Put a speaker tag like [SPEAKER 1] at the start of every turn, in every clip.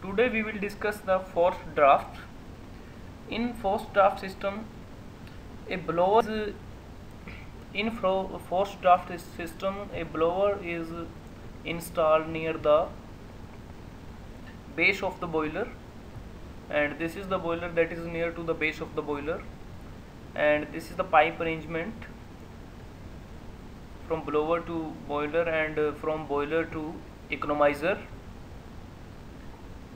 [SPEAKER 1] Today we will discuss the forced draft. In forced draft system, a blower is in forced draft system. A blower is installed near the base of the boiler, and this is the boiler that is near to the base of the boiler, and this is the pipe arrangement from blower to boiler and from boiler to economizer,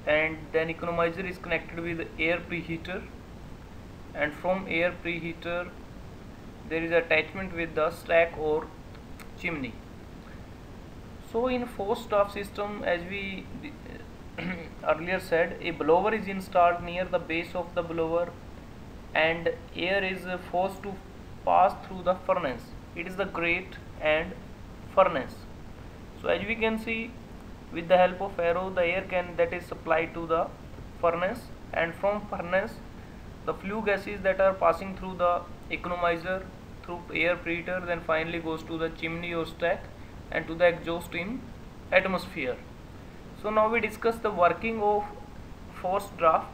[SPEAKER 1] and then economizer is connected with air preheater, and from air preheater there is attachment with the stack or chimney. So in forced draft system, as we earlier said, a blower is installed near the base of the blower and air is forced to pass through the furnace. It is the grate and furnace. So as we can see, with the help of arrow, the air that is supplied to the furnace, and from furnace the flue gases that are passing through the economizer, through air preheater, then finally goes to the chimney or stack and to the exhaust in atmosphere. So now we discuss the working of forced draft.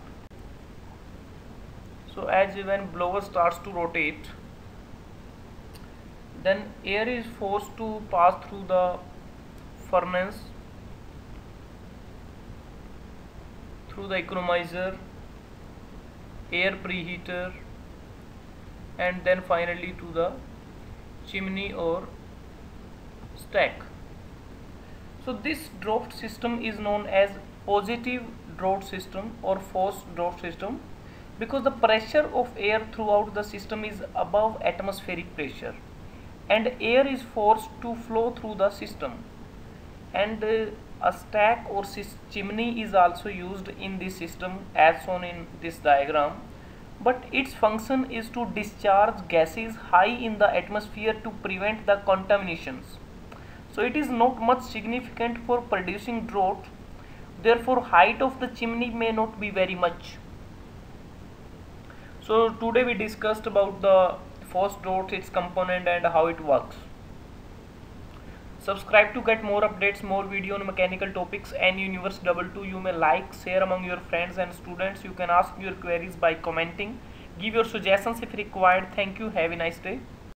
[SPEAKER 1] So as when blower starts to rotate, then air is forced to pass through the furnace, through the economizer, air preheater, and then finally to the chimney or stack. So this draft system is known as positive draft system or forced draft system because the pressure of air throughout the system is above atmospheric pressure and air is forced to flow through the system, and a stack or chimney is also used in this system as shown in this diagram, but its function is to discharge gases high in the atmosphere to prevent the contaminations. So it is not much significant for producing draught, therefore height of the chimney may not be very much. So today we discussed about the forced draught, its component and how it works. Subscribe to get more updates, more video on mechanical topics and Universe 22. You may like, share among your friends and students. You can ask your queries by commenting. Give your suggestions if required. Thank you. Have a nice day.